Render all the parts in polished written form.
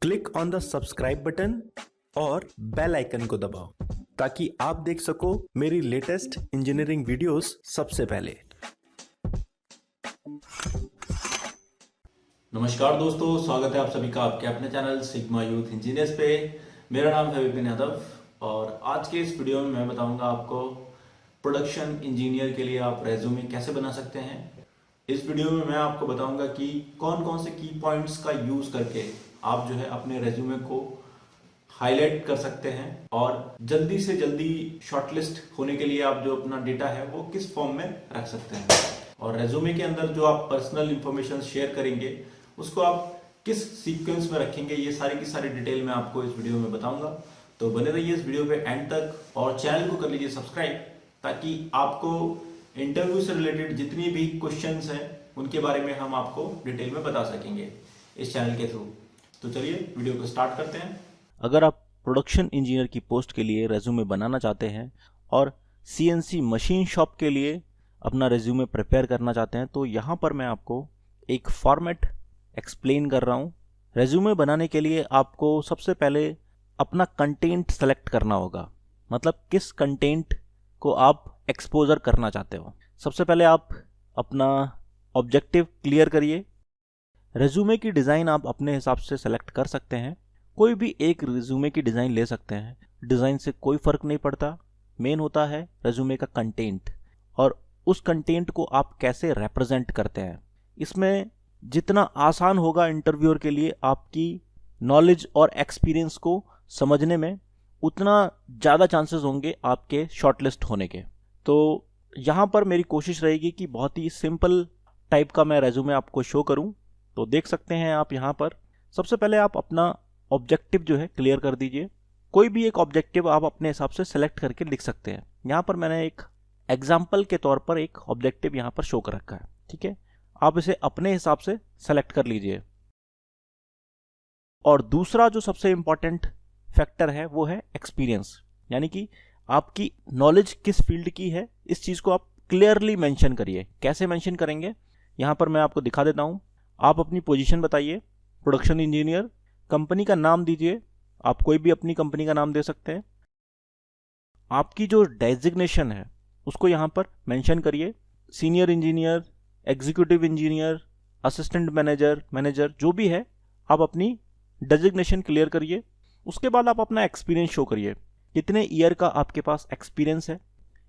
Click on the subscribe button और bell icon को दबाओ ताकि आप देख सको मेरी लेटेस्ट इंजीनियरिंग वीडियोस सबसे पहले। नमस्कार दोस्तों, स्वागत है आप सभी का आपके अपने चैनल सिग्मा यूथ इंजीनियर्स पे। मेरा नाम है विपिन यादव और आज के इस वीडियो में मैं बताऊंगा आपको प्रोडक्शन इंजीनियर के लिए आप रेज्यूमे कैसे बना सकते हैं। इस वीडियो में मैं आपको बताऊंगा कि कौन कौन से की पॉइंट्स का यूज करके आप जो है अपने रेज्यूमे को हाईलाइट कर सकते हैं और जल्दी से जल्दी शॉर्टलिस्ट होने के लिए आप जो अपना डेटा है वो किस फॉर्म में रख सकते हैं और रेज्यूमे के अंदर जो आप पर्सनल इंफॉर्मेशन शेयर करेंगे उसको आप किस सीक्वेंस में रखेंगे, ये सारी की सारी डिटेल मैं आपको इस वीडियो में बताऊंगा। तो बने रहिए इस वीडियो पे एंड तक और चैनल को कर लीजिए सब्सक्राइब ताकि आपको इंटरव्यू से रिलेटेड जितनी भी क्वेश्चंस हैं उनके बारे में हम आपको डिटेल में बता सकेंगे इस चैनल के थ्रू। तो चलिए वीडियो को स्टार्ट करते हैं। अगर आप प्रोडक्शन इंजीनियर की पोस्ट के लिए रेज्यूमे बनाना चाहते हैं और सीएनसी मशीन शॉप के लिए अपना रेज्यूमे प्रिपेयर करना चाहते हैं तो यहाँ पर मैं आपको एक फॉर्मेट एक्सप्लेन कर रहा हूँ। रेज्यूमे बनाने के लिए आपको सबसे पहले अपना कंटेंट सेलेक्ट करना होगा, मतलब किस कंटेंट को आप एक्सपोजर करना चाहते हो। सबसे पहले आप अपना ऑब्जेक्टिव क्लियर करिए। रेज्यूमे की डिज़ाइन आप अपने हिसाब से सेलेक्ट कर सकते हैं, कोई भी एक रेज्यूमे की डिज़ाइन ले सकते हैं, डिज़ाइन से कोई फ़र्क नहीं पड़ता। मेन होता है रेज्यूमे का कंटेंट और उस कंटेंट को आप कैसे रिप्रेजेंट करते हैं। इसमें जितना आसान होगा इंटरव्यूअर के लिए आपकी नॉलेज और एक्सपीरियंस को समझने में, उतना ज़्यादा चांसेस होंगे आपके शॉर्टलिस्ट होने के। तो यहाँ पर मेरी कोशिश रहेगी कि बहुत ही सिंपल टाइप का मैं रेज्यूमे आपको शो करूँ। तो देख सकते हैं आप यहाँ पर सबसे पहले आप अपना ऑब्जेक्टिव जो है क्लियर कर दीजिए। कोई भी एक ऑब्जेक्टिव आप अपने हिसाब से सेलेक्ट करके लिख सकते हैं। यहाँ पर मैंने एक एग्जाम्पल के तौर पर एक ऑब्जेक्टिव यहाँ पर शो कर रखा है, ठीक है। आप इसे अपने हिसाब से सेलेक्ट कर लीजिए। और दूसरा जो सबसे इंपॉर्टेंट फैक्टर है वो है एक्सपीरियंस, यानी कि आपकी नॉलेज किस फील्ड की है, इस चीज़ को आप क्लियरली मेंशन करिए। कैसे मेंशन करेंगे यहाँ पर मैं आपको दिखा देता हूँ। आप अपनी पोजीशन बताइए, प्रोडक्शन इंजीनियर, कंपनी का नाम दीजिए, आप कोई भी अपनी कंपनी का नाम दे सकते हैं। आपकी जो डेजिग्नेशन है उसको यहाँ पर मेंशन करिए, senior engineer, executive engineer, assistant manager, manager, जो भी है आप अपनी डेजिग्नेशन क्लियर करिए। उसके बाद आप अपना एक्सपीरियंस शो करिए, कितने ईयर का आपके पास एक्सपीरियंस है।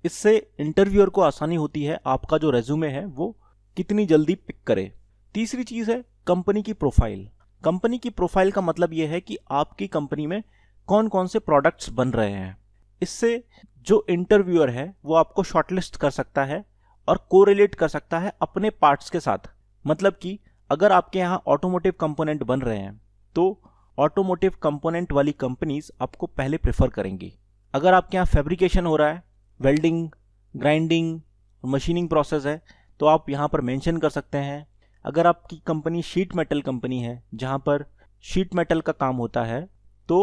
इससे इंटरव्यूअर को आसानी होती है आपका जो रेज्यूमे है वो कितनी जल्दी पिक करे। तीसरी चीज़ है कंपनी की प्रोफाइल। कंपनी की प्रोफाइल का मतलब ये है कि आपकी कंपनी में कौन कौन से प्रोडक्ट्स बन रहे हैं। इससे जो इंटरव्यूअर है वो आपको शॉर्टलिस्ट कर सकता है और कोरिलेट कर सकता है अपने पार्ट्स के साथ। मतलब कि अगर आपके यहाँ ऑटोमोटिव कंपोनेंट बन रहे हैं तो ऑटोमोटिव कंपोनेंट वाली कंपनीज आपको पहले प्रेफर करेंगी। अगर आपके यहाँ फैब्रिकेशन हो रहा है, वेल्डिंग, ग्राइंडिंग, मशीनिंग प्रोसेस है, तो आप यहाँ पर मेंशन कर सकते हैं। अगर आपकी कंपनी शीट मेटल कंपनी है जहाँ पर शीट मेटल का काम होता है तो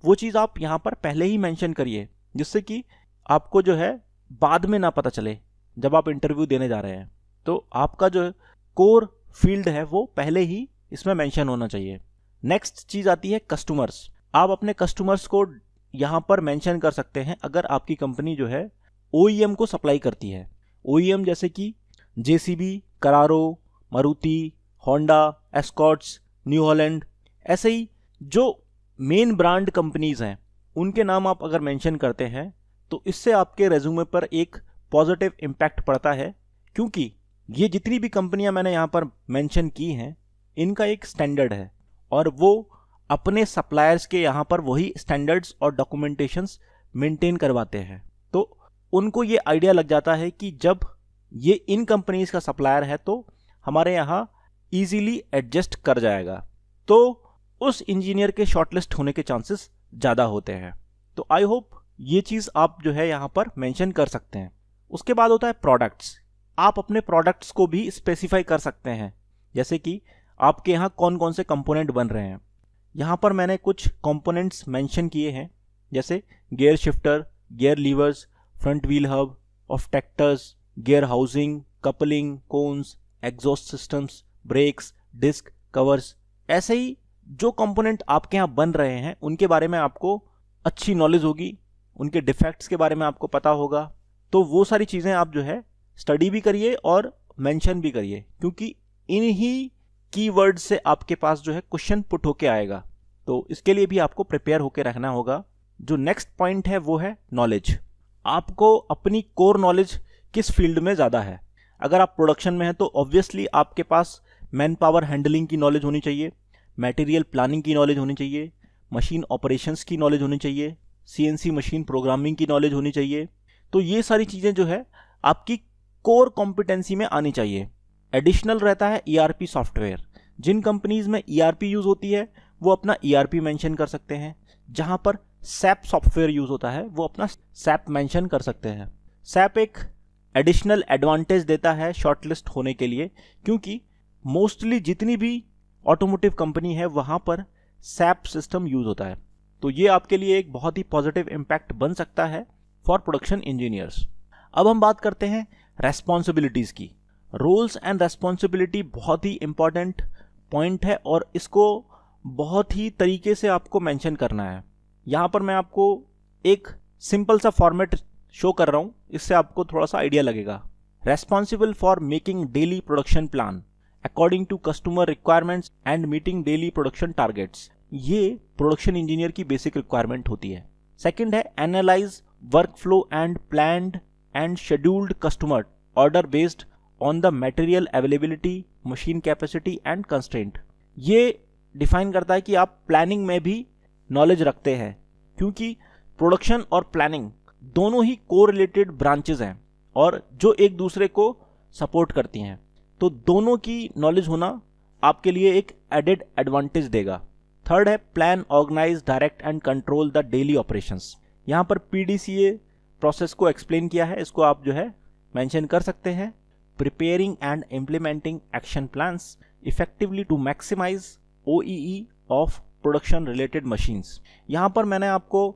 वो चीज़ आप यहाँ पर पहले ही मेंशन करिए, जिससे कि आपको जो है बाद में ना पता चले जब आप इंटरव्यू देने जा रहे हैं। तो आपका जो कोर फील्ड है वो पहले ही इसमें मेंशन होना चाहिए। नेक्स्ट चीज़ आती है कस्टमर्स। आप अपने कस्टमर्स को यहाँ पर मेंशन कर सकते हैं अगर आपकी कंपनी जो है OEM को सप्लाई करती है। OEM जैसे कि JCB, करारो, Maruti, Honda, Escorts, new Holland, ऐसे ही जो मेन ब्रांड कंपनीज हैं उनके नाम आप अगर मेंशन करते हैं तो इससे आपके रेज्यूमे पर एक पॉजिटिव इम्पैक्ट पड़ता है, क्योंकि ये जितनी भी कंपनियां मैंने यहाँ पर मेंशन की हैं इनका एक स्टैंडर्ड है और वो अपने सप्लायर्स के यहाँ पर वही स्टैंडर्ड्स और डॉक्यूमेंटेशंस मेंटेन करवाते हैं। तो उनको ये आइडिया लग जाता है कि जब ये इन कंपनीज का सप्लायर है तो हमारे यहाँ ईजीली एडजस्ट कर जाएगा, तो उस इंजीनियर के शॉर्टलिस्ट होने के चांसेस ज़्यादा होते हैं। तो आई होप ये चीज़ आप जो है यहाँ पर मेंशन कर सकते हैं। उसके बाद होता है प्रोडक्ट्स। आप अपने प्रोडक्ट्स को भी स्पेसिफाई कर सकते हैं, जैसे कि आपके यहाँ कौन कौन से कंपोनेंट बन रहे हैं। यहाँ पर मैंने कुछ कंपोनेंट्स मेंशन किए हैं, जैसे gear shifter, gear levers, front wheel hub of tractors, gear housing, coupling, cones, exhaust systems, brakes, disc, covers. ऐसे ही जो कंपोनेंट आपके यहाँ बन रहे हैं उनके बारे में आपको अच्छी नॉलेज होगी, उनके डिफेक्ट्स के बारे में आपको पता होगा। तो वो सारी चीज़ें आप जो है स्टडी भी करिए और मेंशन भी करिए, क्योंकि इन्हीं कीवर्ड से आपके पास जो है क्वेश्चन पुट होके आएगा। तो इसके लिए भी आपको प्रिपेयर होके रखना होगा। जो नेक्स्ट पॉइंट है वो है नॉलेज। आपको अपनी कोर नॉलेज किस फील्ड में ज़्यादा है। अगर आप प्रोडक्शन में हैं तो ऑब्वियसली आपके पास मैन पावर हैंडलिंग की नॉलेज होनी चाहिए, मटेरियल प्लानिंग की नॉलेज होनी चाहिए, मशीन ऑपरेशंस की नॉलेज होनी चाहिए, CNC मशीन प्रोग्रामिंग की नॉलेज होनी चाहिए। तो ये सारी चीज़ें जो है आपकी कोर कॉम्पिटेंसी में आनी चाहिए। एडिशनल रहता है ERP सॉफ्टवेयर। जिन कंपनीज में ERP यूज़ होती है वो अपना ERP मेंशन कर सकते हैं। जहाँ पर SAP सॉफ्टवेयर यूज़ होता है वो अपना SAP मेंशन कर सकते हैं। SAP एक एडिशनल एडवांटेज देता है शॉर्टलिस्ट होने के लिए, क्योंकि मोस्टली जितनी भी ऑटोमोटिव कंपनी है वहाँ पर SAP सिस्टम यूज़ होता है। तो ये आपके लिए एक बहुत ही पॉजिटिव इम्पैक्ट बन सकता है फॉर प्रोडक्शन इंजीनियर्स। अब हम बात करते हैं रेस्पॉन्सिबिलिटीज़ की। रोल्स एंड रेस्पॉन्सिबिलिटी बहुत ही इंपॉर्टेंट पॉइंट है और इसको बहुत ही तरीके से आपको मेंशन करना है। यहाँ पर मैं आपको एक सिंपल सा फॉर्मेट शो कर रहा हूँ, इससे आपको थोड़ा सा आइडिया लगेगा। Responsible for making daily production plan according to customer requirements and meeting daily production targets. ये प्रोडक्शन इंजीनियर की बेसिक रिक्वायरमेंट होती है। सेकंड है analyse work flow and planned and scheduled customer order based on the material availability, machine capacity and constraint. ये define करता है कि आप प्लानिंग में भी नॉलेज रखते हैं, क्योंकि प्रोडक्शन और प्लानिंग दोनों ही कोरिलेटेड ब्रांचेस हैं और जो एक दूसरे को सपोर्ट करती हैं। तो दोनों की नॉलेज होना आपके लिए एक एडेड एडवांटेज देगा। थर्ड है plan, organise, direct and control the daily operations. यहाँ पर PDCA प्रोसेस को एक्सप्लेन किया है, इसको आप जो है मेंशन कर सकते हैं। Preparing and implementing action plans effectively to maximise OEE of production related machines. यहाँ पर मैंने आपको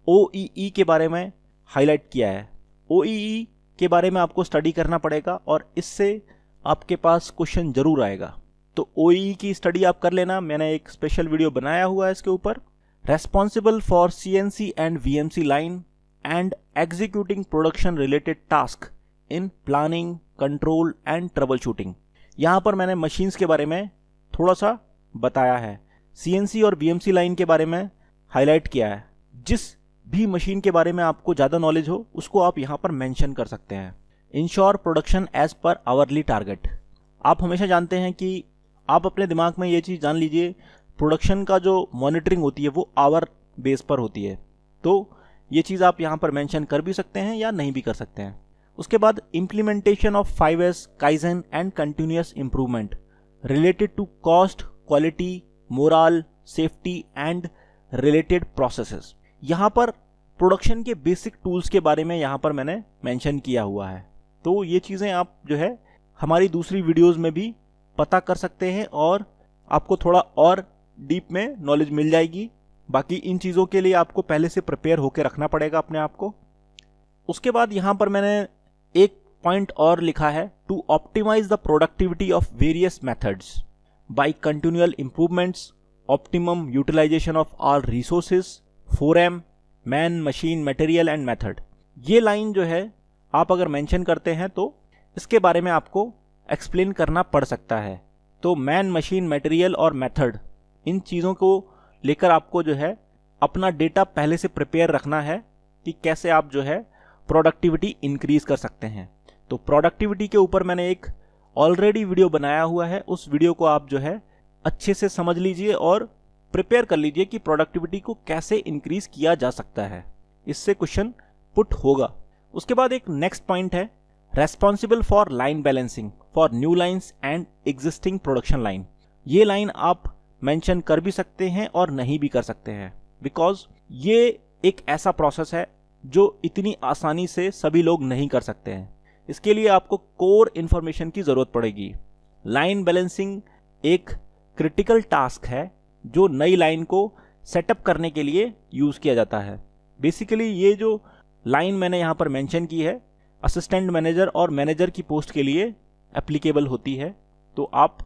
OEE के बारे में हाईलाइट किया है। OEE के बारे में आपको स्टडी करना पड़ेगा और इससे आपके पास क्वेश्चन जरूर आएगा। तो OEE की स्टडी आप कर लेना, मैंने एक स्पेशल वीडियो बनाया हुआ है इसके ऊपर। Responsible for CNC and VMC line and executing production related task in planning, control and trouble shooting. यहाँ पर मैंने मशीन्स के बारे में थोड़ा सा बताया है, CNC और VMC लाइन के बारे में हाईलाइट किया है। जिस भी मशीन के बारे में आपको ज़्यादा नॉलेज हो उसको आप यहाँ पर मेंशन कर सकते हैं। Ensure production as per hourly target. आप हमेशा जानते हैं कि आप अपने दिमाग में ये चीज़ जान लीजिए, प्रोडक्शन का जो मॉनिटरिंग होती है वो आवर बेस पर होती है। तो ये चीज़ आप यहाँ पर मेंशन कर भी सकते हैं या नहीं भी कर सकते हैं। उसके बाद implementation of 5S kaizen and continuous improvement related to cost, quality, morale, safety and related processes. यहाँ पर प्रोडक्शन के बेसिक टूल्स के बारे में यहाँ पर मैंने मेंशन किया हुआ है। तो ये चीज़ें आप जो है हमारी दूसरी वीडियोस में भी पता कर सकते हैं और आपको थोड़ा और डीप में नॉलेज मिल जाएगी। बाकी इन चीज़ों के लिए आपको पहले से प्रिपेयर होकर रखना पड़ेगा अपने आप को। उसके बाद यहाँ पर मैंने एक पॉइंट और लिखा है, to optimise the productivity of various methods by continual improvements, optimum utilisation of all resources, 4M, man, machine, material and method. ये लाइन जो है आप अगर मेंशन करते हैं तो इसके बारे में आपको एक्सप्लेन करना पड़ सकता है। तो मैन, मशीन, मटेरियल और मेथड, इन चीज़ों को लेकर आपको जो है अपना डेटा पहले से प्रिपेयर रखना है कि कैसे आप जो है प्रोडक्टिविटी इंक्रीज कर सकते हैं। तो प्रोडक्टिविटी के ऊपर मैंने एक ऑलरेडी वीडियो बनाया हुआ है, उस वीडियो को आप जो है अच्छे से समझ लीजिए और प्रिपेयर कर लीजिए कि प्रोडक्टिविटी को कैसे इंक्रीज किया जा सकता है। इससे क्वेश्चन पुट होगा। उसके बाद एक नेक्स्ट पॉइंट है, responsible for line balancing for new lines and existing production line. ये लाइन आप मेंशन कर भी सकते हैं और नहीं भी कर सकते हैं, बिकॉज ये एक ऐसा प्रोसेस है जो इतनी आसानी से सभी लोग नहीं कर सकते हैं। इसके लिए आपको कोर इन्फॉर्मेशन की ज़रूरत पड़ेगी। लाइन बैलेंसिंग एक क्रिटिकल टास्क है जो नई लाइन को सेटअप करने के लिए यूज़ किया जाता है। बेसिकली ये जो लाइन मैंने यहाँ पर मेंशन की है असिस्टेंट मैनेजर और मैनेजर की पोस्ट के लिए एप्लीकेबल होती है। तो आप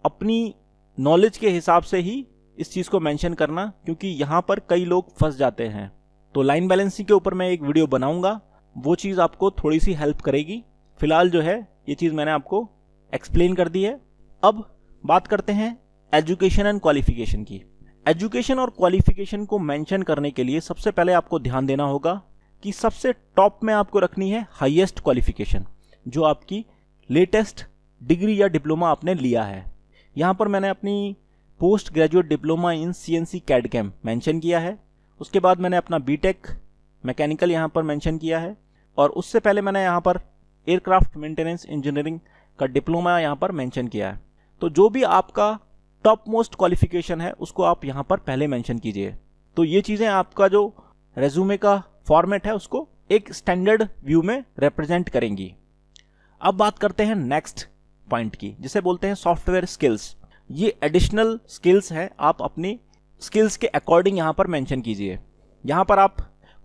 अपनी नॉलेज के हिसाब से ही इस चीज़ को मेंशन करना, क्योंकि यहाँ पर कई लोग फंस जाते हैं। तो लाइन बैलेंसिंग के ऊपर मैं एक वीडियो बनाऊंगा, वो चीज़ आपको थोड़ी सी हेल्प करेगी। फिलहाल जो है ये चीज़ मैंने आपको एक्सप्लेन कर दी है। अब बात करते हैं एजुकेशन एंड क्वालिफिकेशन की। एजुकेशन और क्वालिफिकेशन को मेंशन करने के लिए सबसे पहले आपको ध्यान देना होगा कि सबसे टॉप में आपको रखनी है हाईएस्ट क्वालिफिकेशन, जो आपकी लेटेस्ट डिग्री या डिप्लोमा आपने लिया है। यहाँ पर मैंने अपनी post graduate diploma in CNC CAD CAM mention किया है। उसके बाद मैंने अपना बीटेक मैकेनिकल यहाँ पर मेंशन किया है, और उससे पहले मैंने यहाँ पर एयरक्राफ्ट मेंटेनेंस इंजीनियरिंग का डिप्लोमा यहाँ पर मेंशन किया है। तो जो भी आपका टॉप मोस्ट क्वालिफिकेशन है उसको आप यहाँ पर पहले मेंशन कीजिए। तो ये चीज़ें आपका जो रेज्यूमे का फॉर्मेट है उसको एक स्टैंडर्ड व्यू में रिप्रेजेंट करेंगी। अब बात करते हैं नेक्स्ट पॉइंट की, जिसे बोलते हैं सॉफ्टवेयर स्किल्स। ये एडिशनल स्किल्स हैं, आप अपनी स्किल्स के अकॉर्डिंग यहाँ पर मेंशन कीजिए। यहाँ पर आप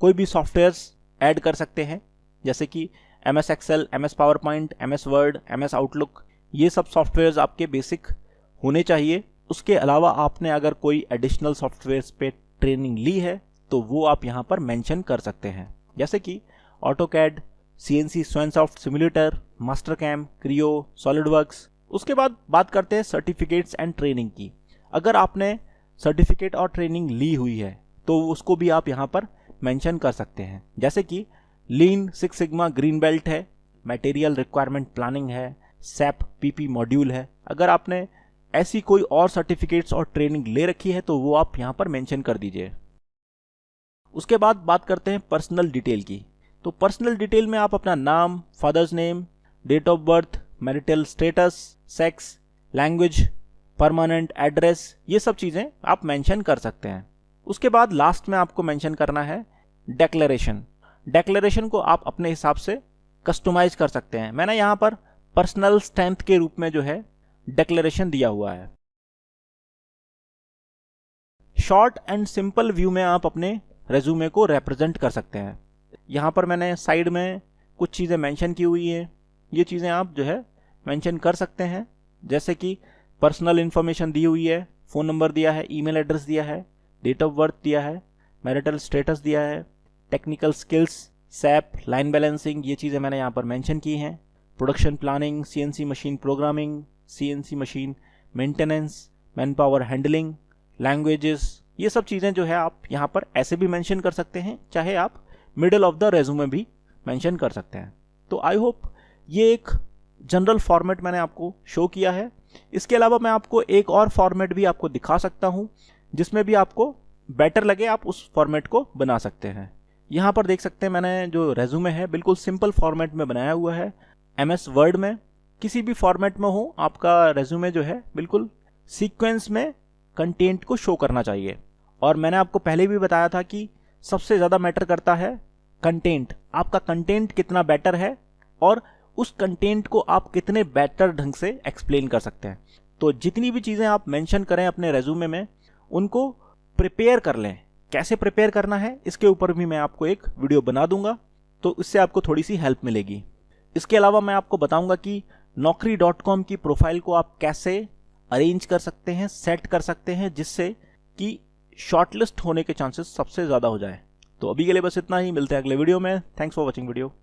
कोई भी सॉफ्टवेयर्स ऐड कर सकते हैं, जैसे कि MS Excel, MS PowerPoint, MS Word, MS Outlook, ये सब सॉफ्टवेयर्स आपके बेसिक होने चाहिए। उसके अलावा आपने अगर एडिशनल एडिशनल सॉफ्टवेयर्स पे ट्रेनिंग ली है तो वो आप यहाँ पर मेंशन कर सकते हैं, जैसे कि AutoCAD, CNC SwanSoft simulator, Mastercam, Creo, SolidWorks. उसके बाद बात करते हैं सर्टिफिकेट्स एंड ट्रेनिंग की। अगर आपने सर्टिफिकेट और ट्रेनिंग ली हुई है तो उसको भी आप यहाँ पर मेंशन कर सकते हैं, जैसे कि lean six sigma green belt है, मटेरियल रिक्वायरमेंट प्लानिंग है, SAP PP मॉड्यूल है। अगर आपने ऐसी कोई और सर्टिफिकेट्स और ट्रेनिंग ले रखी है तो वो आप यहाँ पर मेंशन कर दीजिए। उसके बाद बात करते हैं पर्सनल डिटेल की। तो पर्सनल डिटेल में आप अपना नाम, father's name, date of birth, marital status, sex, language, permanent address, ये सब चीज़ें आप मेंशन कर सकते हैं। उसके बाद लास्ट में आपको मेंशन करना है डेक्लेरेशन। डेक्लेरेशन को आप अपने हिसाब से कस्टमाइज कर सकते हैं। मैंने यहाँ पर पर्सनल स्ट्रेंथ के रूप में जो है डेक्लेरेशन दिया हुआ है। शॉर्ट एंड सिंपल व्यू में आप अपने रेज्यूमे को रिप्रेजेंट कर सकते हैं। यहाँ पर मैंने साइड में कुछ चीज़ें मेंशन की हुई है, ये चीज़ें आप जो है मेंशन कर सकते हैं, जैसे कि पर्सनल इन्फॉर्मेशन दी हुई है, फ़ोन नंबर दिया है, ईमेल एड्रेस दिया है, डेट ऑफ बर्थ दिया है, मैरिटल स्टेटस दिया है, technical skills, SAP, line balancing, ये चीज़ें मैंने यहाँ पर मेंशन की हैं। Production planning, CNC machine programming, CNC machine maintenance, man power handling, languages, ये सब चीज़ें जो है आप यहाँ पर ऐसे भी मेंशन कर सकते हैं, चाहे आप मिडल ऑफ द रेज्यूमे भी मेंशन कर सकते हैं। तो आई होप ये एक जनरल फॉर्मेट मैंने आपको शो किया है। इसके अलावा मैं आपको एक और फॉर्मेट भी आपको दिखा सकता हूँ, जिसमें भी आपको बेटर लगे आप उस फॉर्मेट को बना सकते हैं। यहाँ पर देख सकते हैं मैंने जो रेज्यूमे है बिल्कुल सिंपल फॉर्मेट में बनाया हुआ है, MS वर्ड में। किसी भी फॉर्मेट में हो, आपका रेज्यूमे जो है बिल्कुल सीक्वेंस में कंटेंट को शो करना चाहिए। और मैंने आपको पहले भी बताया था कि सबसे ज़्यादा मैटर करता है कंटेंट। आपका कंटेंट कितना बेटर है और उस कंटेंट को आप कितने बेटर ढंग से एक्सप्लेन कर सकते हैं। तो जितनी भी चीज़ें आप मेंशन करें अपने रेज्यूमे में, उनको प्रिपेयर कर लें। कैसे प्रिपेयर करना है इसके ऊपर भी मैं आपको एक वीडियो बना दूंगा, तो इससे आपको थोड़ी सी हेल्प मिलेगी। इसके अलावा मैं आपको बताऊंगा कि naukri.com की प्रोफाइल को आप कैसे अरेंज कर सकते हैं, सेट कर सकते हैं, जिससे कि शॉर्टलिस्ट होने के चांसेस सबसे ज़्यादा हो जाए। तो अभी के लिए बस इतना ही, मिलते हैं अगले वीडियो में। Thanks for watching video.